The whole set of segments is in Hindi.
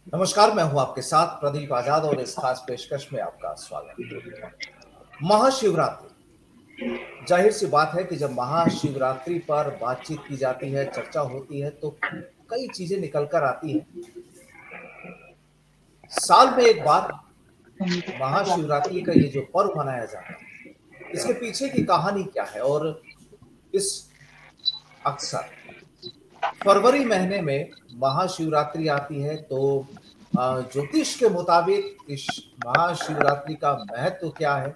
नमस्कार, मैं हूं आपके साथ प्रदीप आजाद और इस खास पेशकश में आपका स्वागत। महाशिवरात्रि, जाहिर सी बात है कि जब महाशिवरात्रि पर बातचीत की जाती है, चर्चा होती है, तो कई चीजें निकल कर आती हैं। साल में एक बार महाशिवरात्रि का ये जो पर्व मनाया जाता है, इसके पीछे की कहानी क्या है? और इस अक्सर फरवरी महीने में महाशिवरात्रि आती है, तो ज्योतिष के मुताबिक इस महाशिवरात्रि का महत्व क्या है,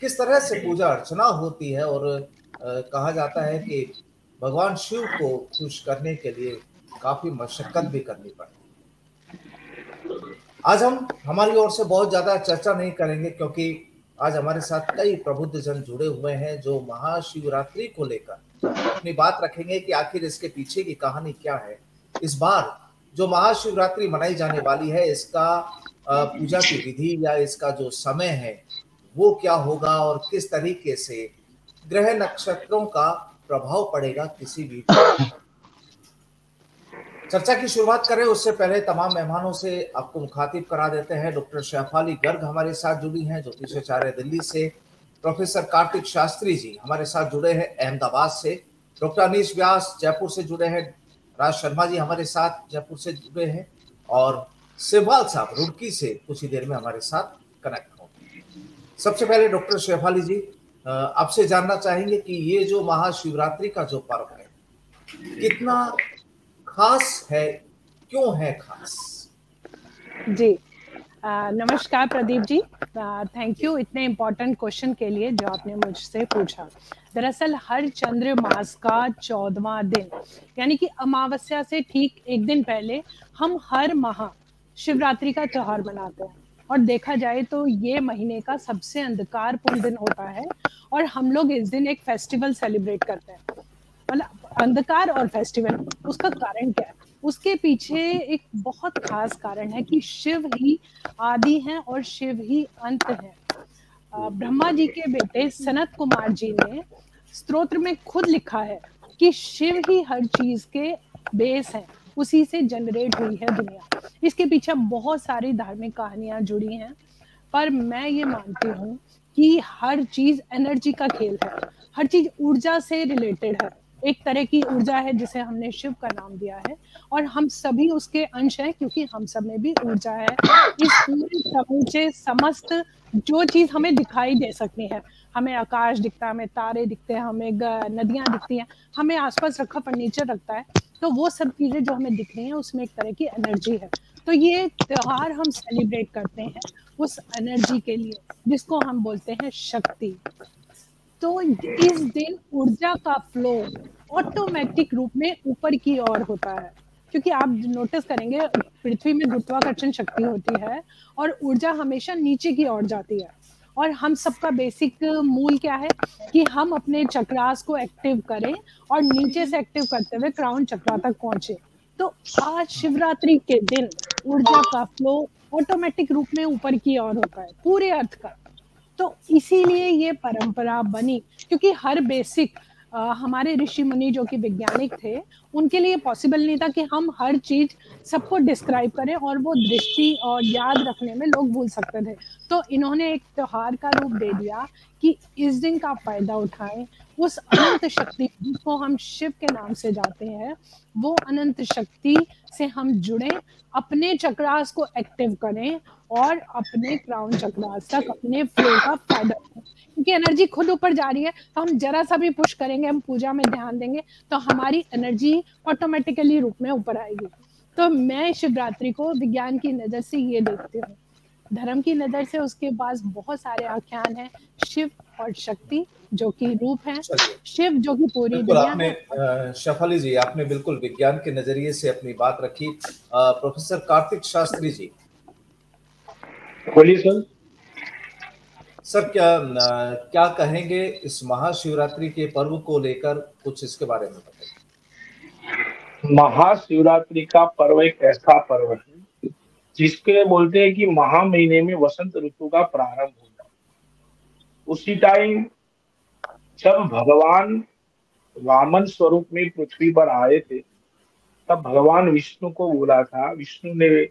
किस तरह से पूजा अर्चना होती है, और कहा जाता है कि भगवान शिव को खुश करने के लिए काफी मशक्कत भी करनी पड़ती है। आज हम हमारी ओर से बहुत ज्यादा चर्चा नहीं करेंगे, क्योंकि आज हमारे साथ कई प्रबुद्ध जन जुड़े हुए हैं जो महाशिवरात्रि को लेकर अपनी बात रखेंगे कि आखिर इसके पीछे की कहानी क्या है। इस बार जो महाशिवरात्रि मनाई जाने वाली है, इसका पूजा की विधि या इसका जो समय है वो क्या होगा, और किस तरीके से ग्रह नक्षत्रों का प्रभाव पड़ेगा किसी भी चर्चा की शुरुआत करें उससे पहले तमाम मेहमानों से आपको मुखातिब करा देते हैं। डॉक्टर शेफाली गर्ग हमारे साथ जुड़ी हैं ज्योतिषाचार्य दिल्ली से। प्रोफेसर कार्तिक शास्त्री जी हमारे साथ जुड़े हैं अहमदाबाद से। डॉक्टर अनीश व्यास जयपुर से जुड़े हैं। राज शर्मा जी हमारे साथ जयपुर से जुड़े हैं। और सिब्बाल साहब रुड़की से कुछ ही देर में हमारे साथ कनेक्ट होंगे। सबसे पहले डॉक्टर शेफाली जी, आपसे जानना चाहेंगे कि ये जो महाशिवरात्रि का जो पर्व है कितना खास है, क्यों है खास? जी, नमस्कार प्रदीप जी, थैंक यू इतने इम्पोर्टेंट क्वेश्चन के लिए जो आपने मुझसे पूछा। दरअसल हर चंद्र मास का 14वां दिन यानी कि अमावस्या से ठीक एक दिन पहले हम हर माह शिवरात्रि का त्योहार मनाते हैं। और देखा जाए तो ये महीने का सबसे अंधकारपूर्ण दिन होता है और हम लोग इस दिन एक फेस्टिवल सेलिब्रेट करते हैं। मतलब अंधकार और फेस्टिवल, उसका कारण क्या है? उसके पीछे एक बहुत खास कारण है कि शिव ही आदि हैं और शिव ही अंत है। ब्रह्मा जी के बेटे सनत कुमार जी ने स्तोत्र में खुद लिखा है कि शिव ही हर चीज के बेस हैं, उसी से जनरेट हुई है दुनिया। इसके पीछे बहुत सारी धार्मिक कहानियां जुड़ी हैं, पर मैं ये मानती हूँ कि हर चीज एनर्जी का खेल है, हर चीज ऊर्जा से रिलेटेड है। एक तरह की ऊर्जा है जिसे हमने शिव का नाम दिया है और हम सभी उसके अंश हैं, क्योंकि हम सब में भी ऊर्जा है। इस पूरे समूचे समस्त जो चीज हमें दिखाई दे सकती है, हमें आकाश दिखता है, हमें तारे दिखते हैं, हमें नदियां दिखती हैं, हमें आसपास रखा फर्नीचर रखता है, तो वो सब चीजें जो हमें दिख रही हैं उसमें एक तरह की एनर्जी है। तो ये त्योहार हम सेलिब्रेट करते हैं उस एनर्जी के लिए जिसको हम बोलते हैं शक्ति। तो इस दिन ऊर्जा का फ्लो ऑटोमेटिक रूप में ऊपर की ओर होता है, क्योंकि आप नोटिस करेंगे पृथ्वी में गुरुत्वाकर्षण शक्ति होती है और ऊर्जा हमेशा नीचे की ओर जाती है। और हम सबका बेसिक मूल क्या है कि हम अपने चक्रास को एक्टिव करें और नीचे से एक्टिव करते हुए क्राउन चक्रा तक पहुंचे। तो आज शिवरात्रि के दिन ऊर्जा का फ्लो ऑटोमेटिक रूप में ऊपर की ओर होता है पूरे अर्थ का। तो इसीलिए ये परंपरा बनी, क्योंकि हर बेसिक हमारे ऋषि मुनि जो कि वैज्ञानिक थे, उनके लिए पॉसिबल नहीं था कि हम हर चीज सबको डिस्क्राइब करें और वो दृष्टि और याद रखने में लोग भूल सकते थे। तो इन्होंने एक त्योहार का रूप दे दिया कि इस दिन का फायदा उठाएं, उस अनंत शक्ति जिसको हम शिव के नाम से जाते हैं, वो अनंत शक्ति से हम जुड़े, अपने चक्रास को एक्टिव करें और अपने क्राउन चक्रास तक अपने फ्लो का फायदा उठाएं। क्योंकि एनर्जी खुद ऊपर जा रही है, तो हम जरा सा भी पुश करेंगे, हम पूजा में ध्यान देंगे, तो हमारी एनर्जी ऑटोमेटिकली रूप में ऊपर आएगी। तो मैं शिवरात्रि को विज्ञान की नजर से ये देखती हूँ। धर्म की नजर से उसके पास बहुत सारे आख्यान हैं, शिव और शक्ति जो कि रूप है, शिव जो कि पूरी दुनिया है। शेफाली जी, आपने बिल्कुल विज्ञान के नजरिए से अपनी बात रखी। प्रोफेसर कार्तिक शास्त्री जी, बोलिए सर। सर क्या कहेंगे इस महाशिवरात्रि के पर्व को लेकर, कुछ इसके बारे में बताइए। महाशिवरात्रि का पर्व एक ऐसा पर्व है जिसके बोलते हैं कि महा महीने में वसंत ऋतु का प्रारंभ हो जाए। उसी टाइम जब भगवान वामन स्वरूप में पृथ्वी पर आए थे, तब भगवान विष्णु को बोला था, विष्णु ने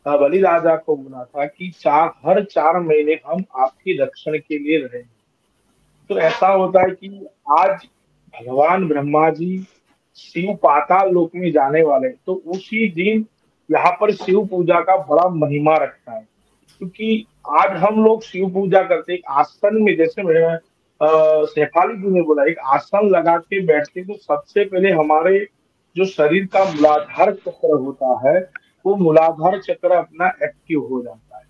बलि राजा को बोला था कि हर 4 महीने हम आपके रक्षण के लिए रहेंगे। तो ऐसा होता है कि आज भगवान ब्रह्मा जी शिव पाताल लोक में जाने वाले, तो उसी दिन यहाँ पर शिव पूजा का बड़ा महिमा रखता है। क्योंकि आज हम लोग शिव पूजा करते एक आसन में, जैसे मेरे शेफाली जी ने बोला, एक आसन लगा के बैठते, तो सबसे पहले हमारे जो शरीर का मूलाधार चक्र होता है, वो मूलाधार चक्र अपना एक्टिव हो जाता है।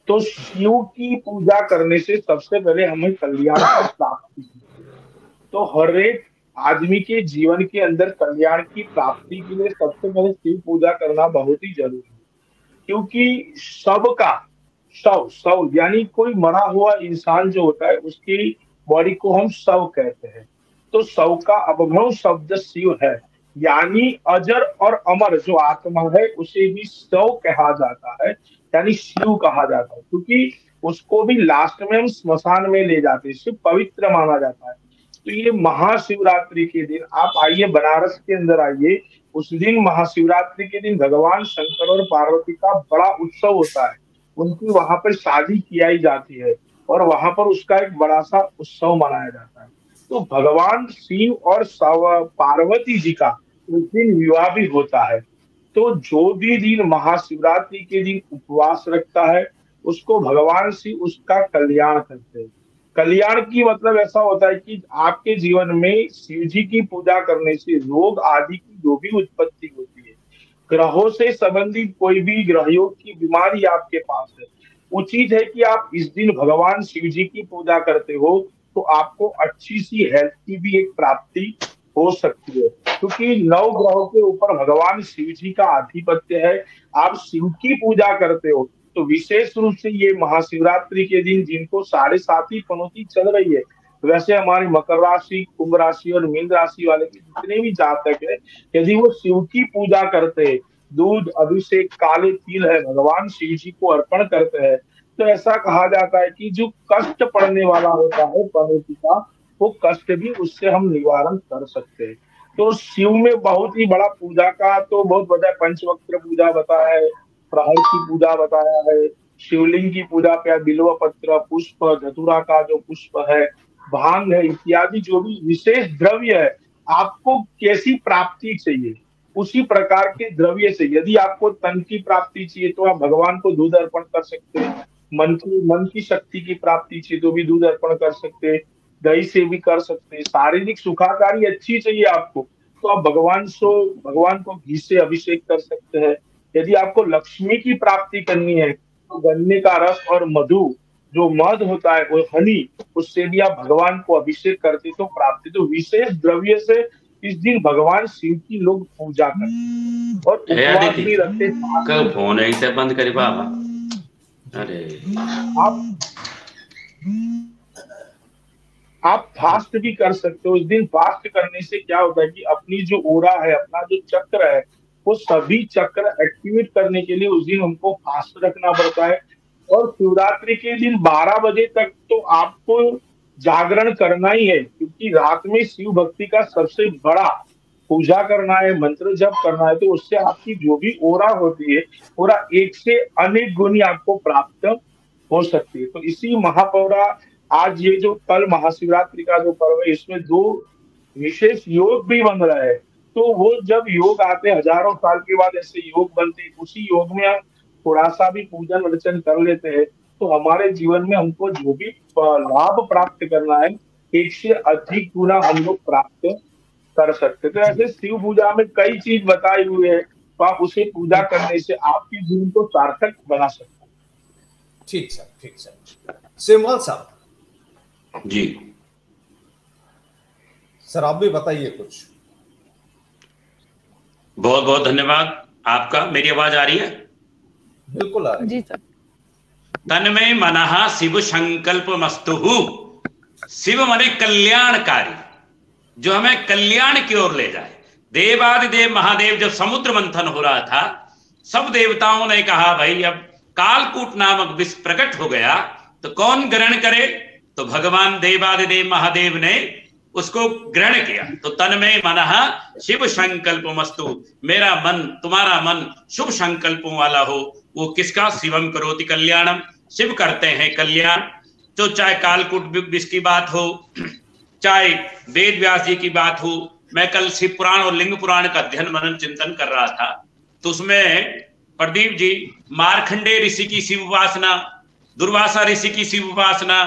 तो शिव की पूजा करने से सबसे पहले हमें कल्याण की प्राप्ति है। तो हर एक आदमी के जीवन के अंदर कल्याण की प्राप्ति के लिए सबसे पहले शिव पूजा करना बहुत ही जरूरी है। क्योंकि सबका शव यानी कोई मरा हुआ इंसान जो होता है, उसकी बॉडी को हम शव कहते हैं। तो शव का अपभ्रंश शब्द शिव है, यानी अजर और अमर जो आत्मा है उसे भी शव कहा जाता है, यानी शिव कहा जाता है। क्योंकि उसको भी लास्ट में हम स्मशान में ले जाते हैं, शिव पवित्र माना जाता है। तो ये महाशिवरात्रि के दिन आप आइए, बनारस के अंदर आइए, उस दिन महाशिवरात्रि के दिन भगवान शंकर और पार्वती का बड़ा उत्सव होता है। उनकी वहां पर शादी की जाती है और वहां पर उसका एक बड़ा सा उत्सव मनाया जाता है। तो भगवान शिव और पार्वती जी का उस दिन विवाह भी होता है। तो जो भी दिन महाशिवरात्रि के दिन उपवास रखता है, उसको भगवान शिव उसका कल्याण करते हैं। कल्याण की मतलब ऐसा होता है कि आपके जीवन में शिव जी की पूजा करने से रोग आदि की जो भी उत्पत्ति होती है, ग्रहों से संबंधित कोई भी ग्रह योग की बीमारी आपके पास है, उचित है कि आप इस दिन भगवान शिव जी की पूजा करते हो, तो आपको अच्छी सी हेल्थ की भी एक प्राप्ति हो सकती है। क्योंकि 9 ग्रहों के ऊपर भगवान शिव जी का आधिपत्य है। आप शिव की पूजा करते हो, तो विशेष रूप से ये महाशिवरात्रि के दिन जिनको 7.5 पनौती चल रही है, वैसे हमारी मकर राशि, कुंभ राशि और मीन राशि वाले के जितने भी जातक है, यदि वो शिव की पूजा करते हैं, दूध, अभिषेक, काले तिल है भगवान शिव जी को अर्पण करते हैं, तो ऐसा कहा जाता है कि जो कष्ट पड़ने वाला होता है पनौती का, वो कष्ट भी उससे हम निवारण कर सकते हैं। तो शिव में बहुत ही बड़ा पूजा का तो बहुत बड़ा पंचवक्त्र पूजा बताया है, प्रहर की पूजा बताया है, शिवलिंग की पूजा पे बिल्व पत्र, पुष्प, धतूरा का जो पुष्प है, भांग है, इत्यादि जो भी विशेष द्रव्य है, आपको कैसी प्राप्ति चाहिए उसी प्रकार के द्रव्य से। यदि आपको तन की प्राप्ति चाहिए तो आप भगवान को दूध अर्पण कर सकते हैं, मन की शक्ति की प्राप्ति चाहिए तो भी दूध अर्पण कर सकते हैं, दही से भी कर सकते हैं, शारीरिक सुखाकारी अच्छी चाहिए आपको तो आप भगवान को घी से अभिषेक कर सकते हैं। यदि आपको लक्ष्मी की प्राप्ति करनी है तो गन्ने का रस और मधु, जो मध होता है वो हनी, उससे भी आप भगवान को अभिषेक करते तो प्राप्ति। तो विशेष द्रव्य से इस दिन भगवान शिव की लोग पूजा करते और उपवास भी रखते। फोन ऐसे बंद करी बाबा। अरे आप फास्ट भी कर सकते हो। इस दिन फास्ट करने से क्या होता है कि अपनी जो ओरा है, अपना जो चक्र है, वो सभी चक्र एक्टिवेट करने के लिए उस दिन हमको फास्ट रखना पड़ता है। और शिवरात्रि के दिन 12 बजे तक तो आपको जागरण करना ही है, क्योंकि रात में शिव भक्ति का सबसे बड़ा पूजा करना है, मंत्र जप करना है। तो उससे आपकी जो भी ओरा होती है, ओरा एक से अनेक गुनी आपको प्राप्त हो सकती है। तो इसी महापौरा आज ये जो कल महाशिवरात्रि का जो पर्व है, इसमें 2 विशेष योग भी बन रहा है। तो वो जब योग आते हजारों साल के बाद ऐसे योग बनते, उसी योग में हम थोड़ा सा भी पूजन अर्चन कर लेते हैं तो हमारे जीवन में हमको जो भी लाभ प्राप्त करना है, एक से अधिक गुना हम लोग प्राप्त कर सकते। तो ऐसे शिव पूजा में कई चीज बताई हुई है, तो आप उसे पूजा करने से आपके जीवन को सार्थक बना सकते हैं। ठीक सर, ठीक सर। सिमल साहब जी सर, आप भी बताइए कुछ। बहुत बहुत धन्यवाद आपका। मेरी आवाज आ रही है? बिल्कुल आ रही है जी सर। तन्मय मनः शिव संकल्प मस्तुहु। शिव माने कल्याणकारी, जो हमें कल्याण की ओर ले जाए। देवादिदेव महादेव जब समुद्र मंथन हो रहा था, सब देवताओं ने कहा भाई अब कालकूट नामक विष प्रकट हो गया तो कौन ग्रहण करे? तो भगवान देवादिदेव महादेव ने उसको ग्रहण किया। तो तन्मय मनः शिव संकल्पमस्तु, मेरा मन, तुम्हारा मन शुभ संकल्पों वाला हो। वो किसका? शिवम करोति कल्याणम, शिव करते हैं कल्याण। तो चाहे कालकूट विष की बात हो, चाहे वेद व्यास जी की बात हो। मैं कल शिव पुराण और लिंग पुराण का अध्ययन मनन चिंतन कर रहा था, तो उसमें प्रदीप जी मार्कंडेय ऋषि की शिव उपासना, दुर्वासा ऋषि की शिव उपासना,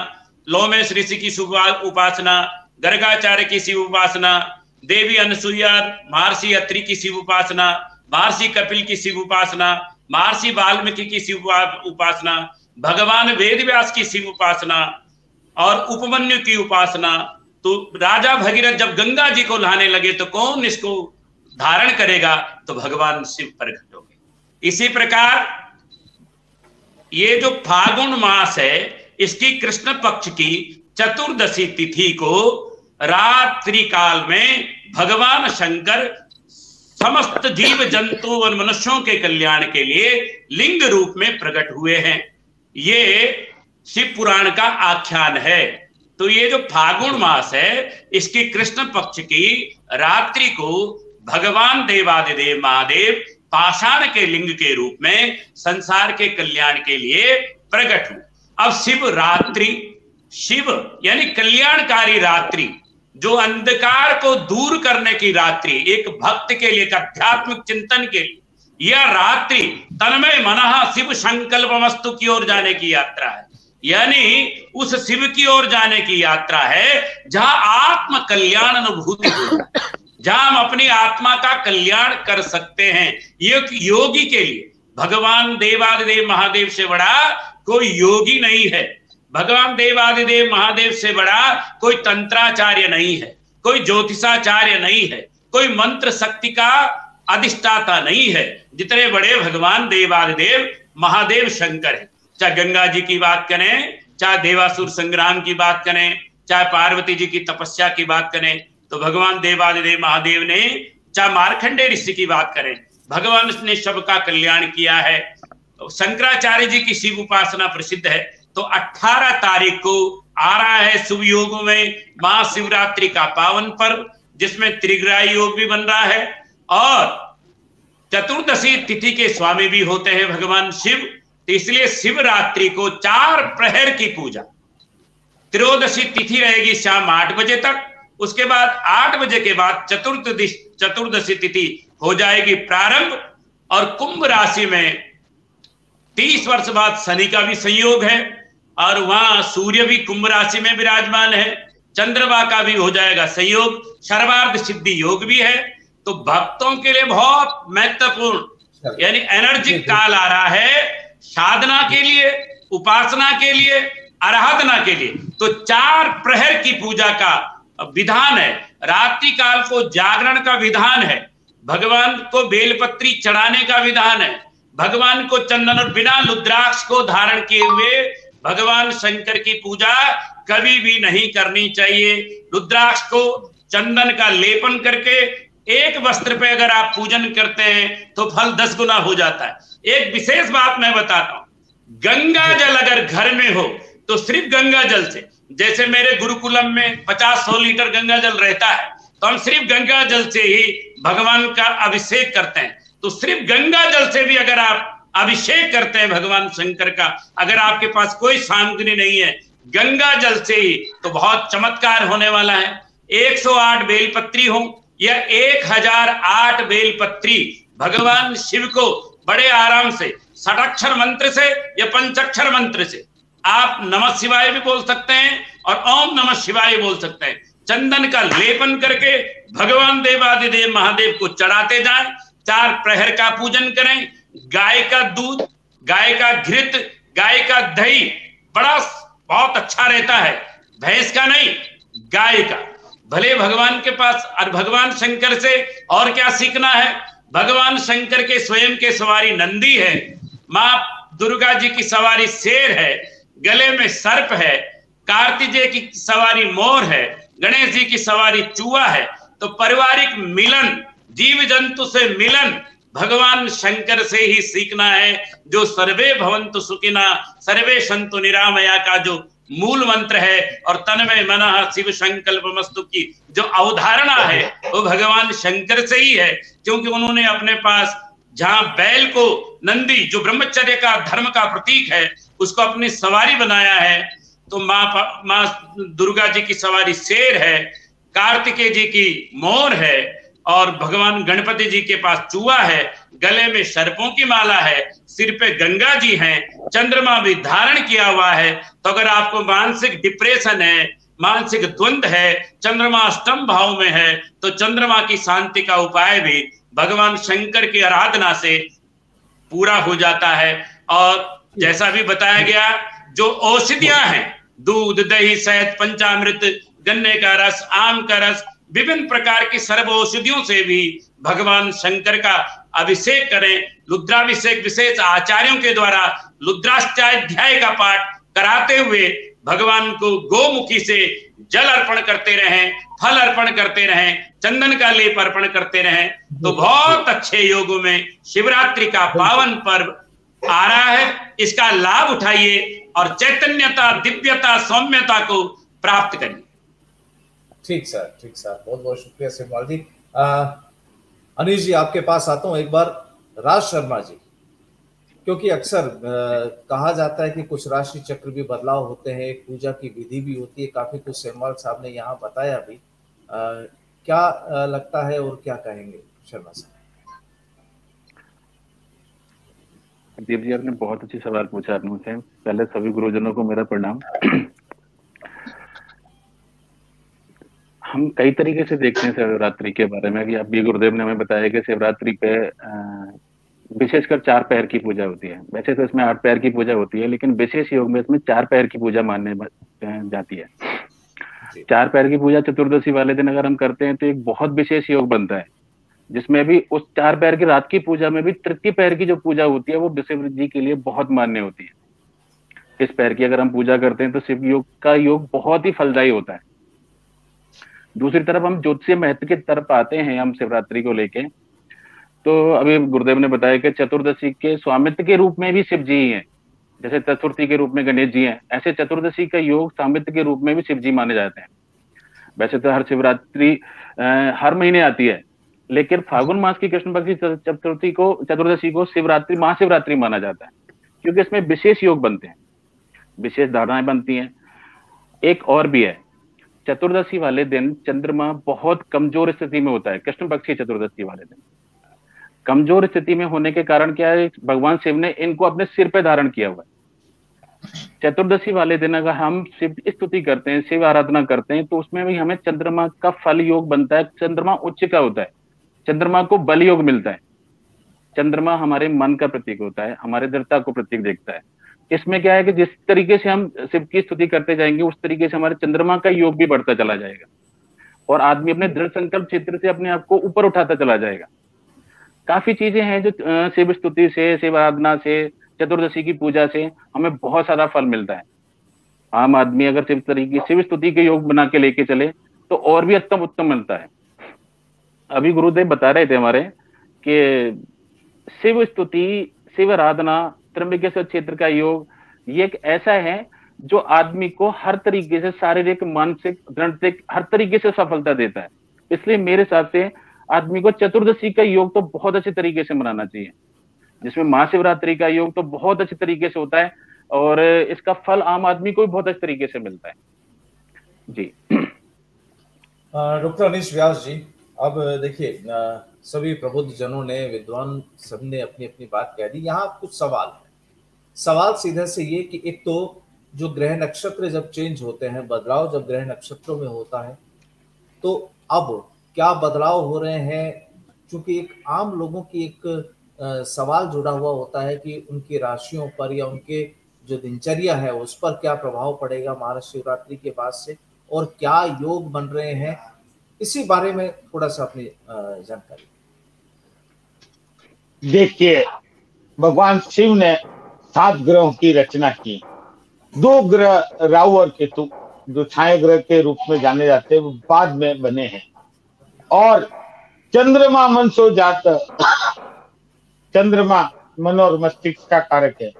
लोमेश ऋषि की शिव उपासना, गर्गाचार्य की शिव उपासना, देवी अनसुईया महर्षि अत्रि की शिव उपासना, महर्षि कपिल की शिव उपासना, महर्षि वाल्मीकि की शिव उपासना, भगवान वेद व्यास की शिव उपासना और उपमन्यु की उपासना। तो राजा भगीरथ जब गंगा जी को नहाने लगे तो कौन इसको धारण करेगा? तो भगवान शिव प्रकट हो गए। इसी प्रकार ये जो फागुन मास है, इसकी कृष्ण पक्ष की चतुर्दशी तिथि को रात्रि काल में भगवान शंकर समस्त जीव जंतु और मनुष्यों के कल्याण के लिए लिंग रूप में प्रकट हुए हैं। ये शिव पुराण का आख्यान है। तो ये जो फागुन मास है, इसकी कृष्ण पक्ष की रात्रि को भगवान देवादिदेव महादेव पाषाण के लिंग के रूप में संसार के कल्याण के लिए प्रकट हुए। अब शिव रात्रि, शिव यानी कल्याणकारी रात्रि, जो अंधकार को दूर करने की रात्रि, एक भक्त के लिए, आध्यात्मिक चिंतन के लिए यह रात्रि तन्मय मनः शिव संकल्पमस्तु की ओर जाने की यात्रा है। यानी उस शिव की ओर जाने की यात्रा है जहां आत्म कल्याण अनुभूति हो, जहां हम अपनी आत्मा का कल्याण कर सकते हैं। ये योगी के लिए भगवान देवादिदेव महादेव से बड़ा कोई योगी नहीं है। भगवान देवादिदेव महादेव से बड़ा कोई तंत्राचार्य नहीं है, कोई ज्योतिषाचार्य नहीं है, कोई मंत्र शक्ति का अधिष्ठाता नहीं है। जितने बड़े भगवान देवादिदेव महादेव शंकर है। चाहे गंगा जी की बात करें, चाहे देवासुर संग्राम की बात करें, चाहे पार्वती जी की तपस्या की बात करें, तो भगवान देवादिदेव महादेव ने, चाहे मार्कंडेय ऋषि की बात करें, भगवान ने सबका कल्याण किया है। तो शंकराचार्य जी की शिव उपासना प्रसिद्ध है। तो 18 तारीख को आ रहा है शुभ योग में महाशिवरात्रि का पावन पर्व, जिसमें त्रिग्राही योग भी बन रहा है और चतुर्दशी तिथि के स्वामी भी होते हैं भगवान शिव। तो इसलिए शिवरात्रि को 4 प्रहर की पूजा, त्रयोदशी तिथि रहेगी शाम 8 बजे तक, उसके बाद 8 बजे के बाद चतुर्दशी तिथि हो जाएगी प्रारंभ। और कुंभ राशि में 30 वर्ष बाद शनि का भी संयोग है और वहां सूर्य भी कुंभ राशि में विराजमान है, चंद्रमा का भी हो जाएगा संयोग, सर्वार्थ सिद्धि योग भी है। तो भक्तों के लिए बहुत महत्वपूर्ण यानी एनर्जिक काल आ रहा है, साधना के लिए, उपासना के लिए, आराधना के लिए। तो 4 प्रहर की पूजा का विधान है, रात्रि काल को जागरण का विधान है, भगवान को बेलपत्री चढ़ाने का विधान है, भगवान को चंदन और बिना रुद्राक्ष को धारण किए हुए भगवान शंकर की पूजा कभी भी नहीं करनी चाहिए। रुद्राक्ष को चंदन का लेपन करके एक वस्त्र पे अगर आप पूजन करते हैं तो फल 10 गुना हो जाता है। एक विशेष बात मैं बताता हूं, गंगा जल अगर घर में हो तो सिर्फ गंगा जल से, जैसे मेरे गुरुकुलम में 50-100 लीटर गंगा जल रहता है, तो हम सिर्फ गंगा जल से ही भगवान का अभिषेक करते हैं। तो सिर्फ गंगा जल से भी अगर आप अभिषेक करते हैं भगवान शंकर का, अगर आपके पास कोई सामग्री नहीं है, गंगा जल से ही, तो बहुत चमत्कार होने वाला है। 108 बेलपत्री हो या 1008 बेलपत्री भगवान शिव को बड़े आराम से षडाक्षर मंत्र से या पंचाक्षर मंत्र से आप नमः शिवाय भी बोल सकते हैं और ओम नमः शिवाय बोल सकते हैं। चंदन का लेपन करके भगवान देवादिदेव महादेव को चढ़ाते जाएं, 4 प्रहर का पूजन करें। गाय का दूध, गाय का घृत, गाय का दही बहुत अच्छा रहता है, भैंस का नहीं, गाय का। भले भगवान के पास और भगवान शंकर से और क्या सीखना है। भगवान शंकर के स्वयं के सवारी नंदी है, मां दुर्गा जी की सवारी शेर है, गले में सर्प है, कार्तिकेय की सवारी मोर है, गणेश जी की सवारी चूहा है। तो पारिवारिक मिलन, जीव जंतु से मिलन भगवान शंकर से ही सीखना है। जो सर्वे भवन्तु सुखिना सर्वे सन्तु निरामया का जो मूल मंत्र है। और तन्मय मनः शिव संकल्पमस्तु की जो अवधारणा है वो भगवान शंकर से ही है, क्योंकि उन्होंने अपने पास जहां बैल को नंदी जो ब्रह्मचर्य का धर्म का प्रतीक है उसको अपनी सवारी बनाया है, तो माँ दुर्गा जी की सवारी शेर है, कार्तिकेय जी की मोर है, और भगवान गणपति जी के पास चूहा है, गले में सर्पों की माला है, सिर पे गंगा जी हैं, चंद्रमा भी धारण किया हुआ है। तो अगर आपको मानसिक डिप्रेशन है, मानसिक द्वंद्व है, चंद्रमा अष्टम भाव में है, तो चंद्रमा की शांति का उपाय भी भगवान शंकर की आराधना से पूरा हो जाता है। और जैसा भी बताया गया, जो औषधियां हैं, दूध, दही, शहद, पंचामृत, गन्ने का रस, आम का रस, विभिन्न प्रकार की सर्व औषधियों से भी भगवान शंकर का अभिषेक करें। रुद्राभिषेक विशेष आचार्यों के द्वारा रुद्राष्टाध्याय का पाठ कराते हुए भगवान को गोमुखी से जल अर्पण करते रहें, फल अर्पण करते रहें, चंदन का लेप अर्पण करते रहें, तो बहुत अच्छे योगों में शिवरात्रि का पावन पर्व आ रहा है। इसका लाभ उठाइए और चैतन्यता, दिव्यता, सौम्यता को प्राप्त करिए। ठीक सर, ठीक सर, बहुत बहुत शुक्रिया शिवपाल जी। अनिश जी, आपके पास आता हूँ एक बार। राज शर्मा जी, क्योंकि अक्सर कहा जाता है कि कुछ राशि चक्र भी बदलाव होते हैं, एक पूजा की विधि भी होती है, काफी कुछ सेमवाल साहब ने यहाँ बताया भी। क्या लगता है और क्या कहेंगे शर्मा साहब? दीप जी, आपने बहुत अच्छी सवाल पूछा आपने मुझसे। पहले सभी गुरुजनों को मेरा प्रणाम। हम कई तरीके से देखते हैं शिवरात्रि के बारे में, कि अभी गुरुदेव ने हमें बताया कि शिवरात्रि पे विशेषकर 4 पहर की पूजा होती है। वैसे तो इसमें 8 पहर की पूजा होती है, लेकिन विशेष योग में इसमें 4 पहर की पूजा मानने जाती है। 4 पहर की पूजा चतुर्दशी वाले दिन अगर हम करते हैं तो एक बहुत विशेष योग बनता है, जिसमें भी उस 4 पहर की रात की पूजा में भी तृतीय पहर की जो पूजा होती है वो शिव जी के लिए बहुत मान्य होती है। इस पहर की अगर हम पूजा करते हैं तो शिव योग का योग बहुत ही फलदायी होता है। दूसरी तरफ हम ज्योतिषीय महत्व की तरफ आते हैं, हम शिवरात्रि को लेके, तो अभी गुरुदेव ने बताया कि चतुर्दशी के स्वामित्व के रूप में भी शिव जी हैं, जैसे चतुर्थी के रूप में गणेश जी हैं, ऐसे चतुर्दशी का योग स्वामित्व के रूप में भी शिव जी माने जाते हैं। वैसे तो हर शिवरात्रि हर महीने आती है, लेकिन फागुन मास की कृष्ण पक्ष की चतुर्दशी को शिवरात्रि महाशिवरात्रि माना जाता है, क्योंकि इसमें विशेष योग बनते हैं, विशेष धारणाएं बनती हैं। एक और भी है, चतुर्दशी वाले दिन चंद्रमा बहुत कमजोर स्थिति में होता है। कृष्ण पक्ष की चतुर्दशी वाले दिन कमजोर स्थिति में होने के कारण क्या है, भगवान शिव ने इनको अपने सिर पे धारण किया हुआ है। चतुर्दशी वाले दिन अगर हम शिव स्तुति करते हैं, शिव आराधना करते हैं, तो उसमें भी हमें चंद्रमा का फल योग बनता है। चंद्रमा उच्च का होता है, चंद्रमा को बल योग मिलता है। चंद्रमा हमारे मन का प्रतीक होता है, हमारे दृढ़ता को प्रतीक देखता है। इसमें क्या है कि जिस तरीके से हम शिव की स्तुति करते जाएंगे, उस तरीके से हमारे चंद्रमा का योग भी बढ़ता चला जाएगा और आदमी अपने दृढ़ संकल्प क्षेत्र से अपने आप को ऊपर उठाता चला जाएगा। काफी चीजें हैं जो शिव स्तुति से, शिव आराधना से, चतुर्दशी की पूजा से हमें बहुत सारा फल मिलता है। आम आदमी अगर शिव स्तुति के योग बना के लेके चले तो और भी उत्तम मिलता है। अभी गुरुदेव बता रहे थे हमारे कि शिव स्तुति, शिव आराधना, त्र्यंबकेश्वर क्षेत्र का योग, ये एक ऐसा है जो आदमी को हर तरीके से शारीरिक, मानसिक, दृढ़ हर तरीके से सफलता देता है। इसलिए मेरे हिसाब से आदमी को चतुर्दशी का योग तो बहुत अच्छे तरीके से मनाना चाहिए, जिसमें महाशिवरात्रि का योग तो बहुत अच्छे तरीके से होता है और इसका फल आम आदमी को भी बहुत अच्छे तरीके से मिलता है। जी डॉक्टर अनीश व्यास जी, अब देखिए सभी प्रबुद्ध जनों ने, विद्वान सबने अपनी अपनी बात कह दी। यहाँ कुछ सवाल सीधे से ये कि एक तो जो ग्रह नक्षत्र जब चेंज होते हैं, बदलाव जब ग्रह नक्षत्रों में होता है, तो अब क्या बदलाव हो रहे हैं? क्योंकि एक आम लोगों की एक सवाल जुड़ा हुआ होता है कि उनकी राशियों पर या उनके जो दिनचर्या है उस पर क्या प्रभाव पड़ेगा महाशिवरात्रि के बाद से, और क्या योग बन रहे हैं, इसी बारे में थोड़ा सा अपनी जानकारी। देखिए, भगवान शिव ने 7 ग्रहों की रचना की। 2 ग्रह राहु और केतु जो छाया ग्रह के रूप में जाने जाते हैं, वो बाद में बने हैं। और चंद्रमा मन सो जात, चंद्रमा मन और मस्तिष्क का कारक है,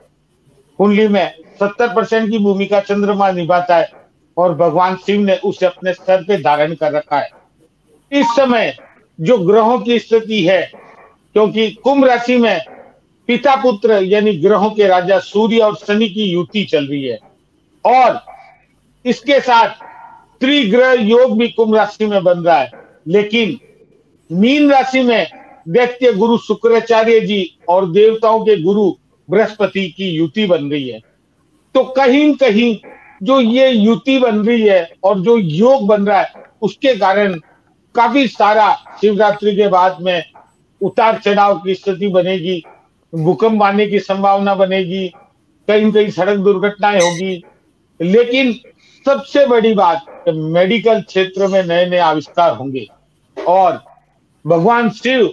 कुंडली में 70% की भूमिका चंद्रमा निभाता है और भगवान शिव ने उसे अपने सर पे धारण कर रखा है। इस समय जो ग्रहों की स्थिति है, क्योंकि कुंभ राशि में पिता पुत्र यानी ग्रहों के राजा सूर्य और शनि की युति चल रही है और इसके साथ त्रिग्रह योग भी कुंभ राशि में बन रहा है, लेकिन मीन राशि में दैत्य गुरु शुक्राचार्य जी और देवताओं के गुरु बृहस्पति की युति बन रही है। तो कहीं कहीं जो ये युति बन रही है और जो योग बन रहा है उसके कारण काफी सारा शिवरात्रि के बाद में उतार चढ़ाव की स्थिति बनेगी, भूकंप आने की संभावना बनेगी, कहीं कहीं सड़क दुर्घटनाएं होगी। लेकिन सबसे बड़ी बात, मेडिकल क्षेत्र में नए नए आविष्कार होंगे और भगवान शिव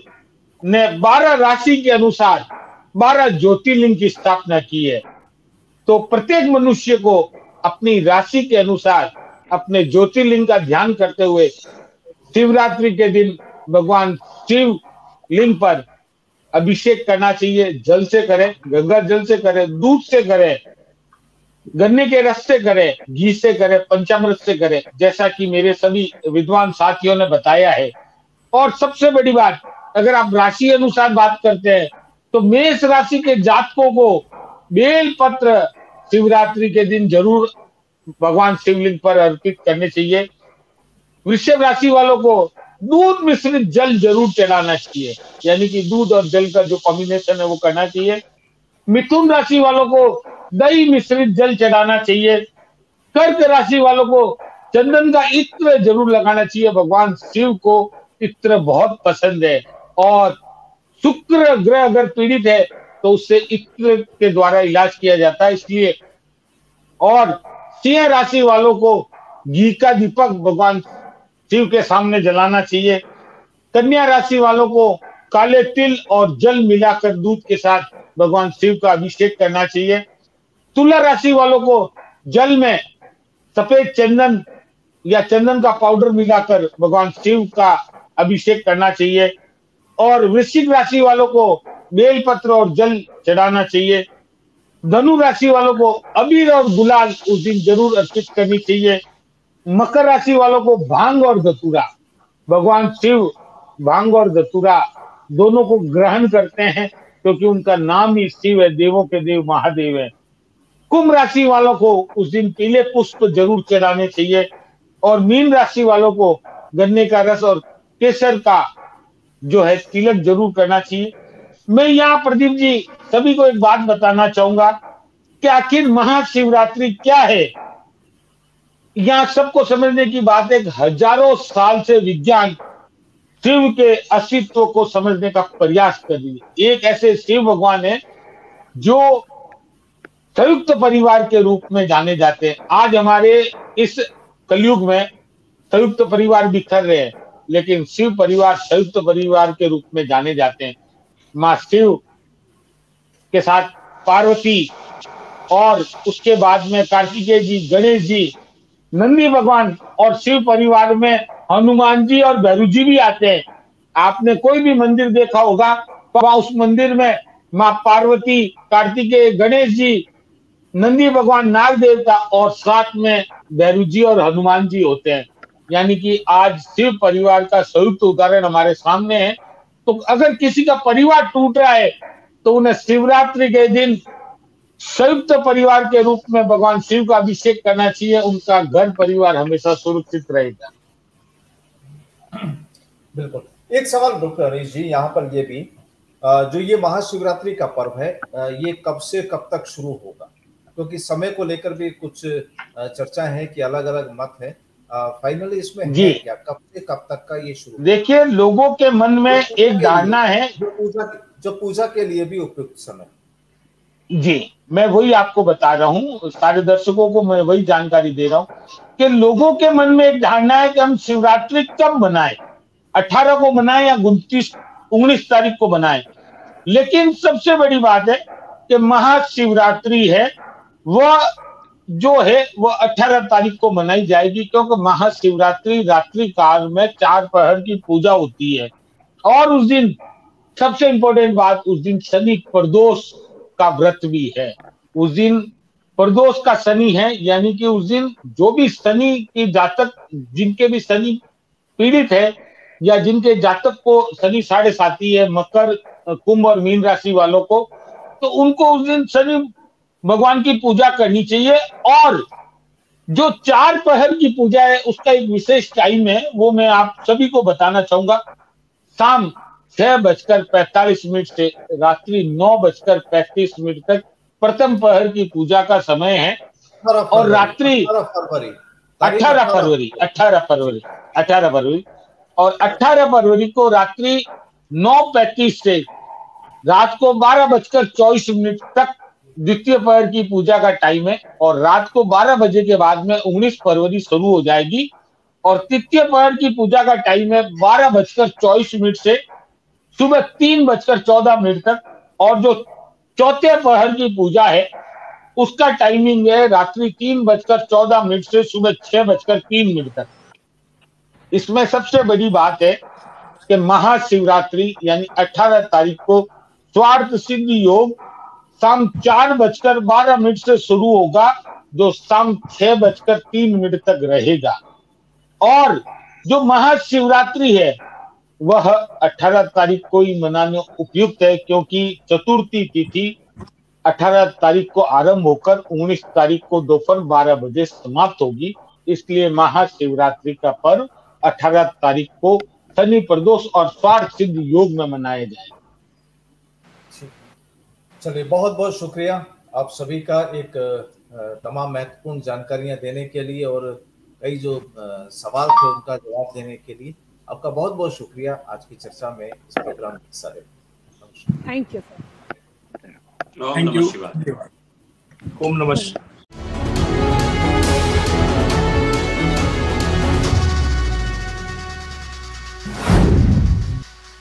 ने 12 राशि के अनुसार 12 ज्योतिर्लिंग की स्थापना की है। तो प्रत्येक मनुष्य को अपनी राशि के अनुसार अपने ज्योतिर्लिंग का ध्यान करते हुए शिवरात्रि के दिन भगवान शिव लिंग पर अभिषेक करना चाहिए। जल से करें, गंगा जल से करें, दूध से करें, गन्ने के रस से करें, घी से करें, पंचामृत से करें, जैसा कि मेरे सभी विद्वान साथियों ने बताया है। और सबसे बड़ी बात, अगर आप राशि अनुसार बात करते हैं तो मेष राशि के जातकों को बेल पत्र शिवरात्रि के दिन जरूर भगवान शिवलिंग पर अर्पित करने चाहिए। वृषभ राशि वालों को दूध मिश्रित जल जरूर चढ़ाना चाहिए, यानी कि दूध और जल का जो कॉम्बिनेशन है वो करना चाहिए। मिथुन राशि वालों को दही मिश्रित जल चढ़ाना चाहिए। कर्क राशि वालों को चंदन का इत्र जरूर लगाना चाहिए, भगवान शिव को इत्र बहुत पसंद है। और शुक्र ग्रह अगर पीड़ित है तो उससे इत्र के द्वारा इलाज किया जाता है, इसलिए। और सिंह राशि वालों को घी का दीपक भगवान शिव के सामने जलाना चाहिए। कन्या राशि वालों को काले तिल और जल मिलाकर दूध के साथ भगवान शिव का अभिषेक करना चाहिए। तुला राशि वालों को जल में सफेद चंदन या चंदन का पाउडर मिलाकर भगवान शिव का अभिषेक करना चाहिए। और वृश्चिक राशि वालों को बेल पत्र और जल चढ़ाना चाहिए। धनु राशि वालों को अबीर और गुलाल उस दिन जरूर अर्पित करनी चाहिए। मकर राशि वालों को भांग और धतूरा, भगवान शिव भांग और धतूरा दोनों को ग्रहण करते हैं क्योंकि उनका नाम ही शिव है, देवों के देव महादेव है। कुंभ राशि वालों को उस दिन पीले पुष्प जरूर चढ़ाने चाहिए। और मीन राशि वालों को गन्ने का रस और केसर का जो है तिलक जरूर करना चाहिए। मैं यहाँ प्रदीप जी सभी को एक बात बताना चाहूंगा कि आखिर महाशिवरात्रि क्या है। यहाँ सबको समझने की बात है, हजारों साल से विज्ञान शिव के अस्तित्व को समझने का प्रयास कर रही है। एक ऐसे शिव भगवान है जो संयुक्त परिवार के रूप में जाने जाते हैं। आज हमारे इस कलयुग में संयुक्त परिवार बिखर रहे हैं, लेकिन शिव परिवार संयुक्त परिवार के रूप में जाने जाते हैं। माँ शिव के साथ पार्वती और उसके बाद में कार्तिकेय जी, गणेश जी, नंदी भगवान और शिव परिवार में हनुमान जी और भैरव जी भी आते हैं। आपने कोई भी मंदिर देखा होगा तो उस मंदिर में माँ पार्वती, कार्तिकेय, गणेश जी, नंदी भगवान, नाग देवता और साथ में भैरव जी और हनुमान जी होते हैं। यानी कि आज शिव परिवार का संयुक्त उदाहरण हमारे सामने है। तो अगर किसी का परिवार टूट रहा है तो उन्हें शिवरात्रि के दिन संयुक्त परिवार के रूप में भगवान शिव का अभिषेक करना चाहिए। उनका घर परिवार हमेशा सुरक्षित रहेगा। बिल्कुल। एक सवाल डॉक्टर हरीश जी, यहाँ पर ये भी जो ये महाशिवरात्रि का पर्व है ये कब से कब तक शुरू होगा, क्योंकि समय को लेकर भी कुछ चर्चा है कि अलग अलग मत है। फाइनली इसमें है क्या, कब से कब तक का ये शुरू? देखिए, लोगों के मन में एक धारणा है जो पूजा के लिए भी उपयुक्त समय। जी, मैं वही आपको बता रहा हूँ, सारे दर्शकों को मैं वही जानकारी दे रहा हूँ कि लोगों के मन में एक धारणा है कि हम शिवरात्रि कब मनाएं, 18 को मनाएं या 19 तारीख को मनाएं। लेकिन सबसे बड़ी बात है कि महाशिवरात्रि है वह जो है वो 18 तारीख को मनाई जाएगी, क्योंकि महाशिवरात्रि रात्रि काल में 4 पहर की पूजा होती है। और उस दिन सबसे इंपॉर्टेंट बात, उस दिन शनि प्रदोष का व्रत भी है। उस दिन प्रदोष का शनि है, यानी कि उस दिन जो भी शनि की जातक, जिनके भी शनि पीड़ित है या जिनके जातक को शनि 7.5 है, मकर, कुंभ और मीन राशि वालों को, तो उनको उस दिन शनि भगवान की पूजा करनी चाहिए। और जो 4 पहर की पूजा है उसका एक विशेष टाइम है, वो मैं आप सभी को बताना चाहूंगा। शाम 6:45 से रात्रि 9:35 तक प्रथम पहर की पूजा का समय है। और रात्रि 18 फरवरी और 18 फरवरी को रात्रि 9:35 से रात को 12:24 तक द्वितीय पहर की पूजा का टाइम है। और रात को 12 बजे के बाद में 19 फरवरी शुरू हो जाएगी। और तृतीय पहर की पूजा का टाइम है 12:24 से सुबह 3:14 तक। और जो चौथे पहर की पूजा है उसका टाइमिंग है रात्रि 3:14 से सुबह 6:03 तक। इसमें सबसे बड़ी बात है कि महाशिवरात्रि यानी 18 तारीख को स्वार्थ सिद्धि योग शाम 4:12 से शुरू होगा, जो शाम 6:03 तक रहेगा। और जो महाशिवरात्रि है वह 18 तारीख को ही मनाने उपयुक्त है, क्योंकि चतुर्थी तिथि 18 तारीख को आरंभ होकर 19 तारीख को दोपहर 12 बजे समाप्त होगी। इसलिए महाशिवरात्रि का पर्व 18 तारीख को शनि प्रदोष और स्वार्थ सिद्ध योग में मनाया जाएगा। चलिए, बहुत बहुत शुक्रिया आप सभी का एक तमाम महत्वपूर्ण जानकारियां देने के लिए और कई जो सवाल थे उनका जवाब देने के लिए आपका बहुत बहुत शुक्रिया। आज की चर्चा में इस प्रोग्राम में हिस्सा लेने। Thank you sir. Thank you. ओम नमः शिवाय।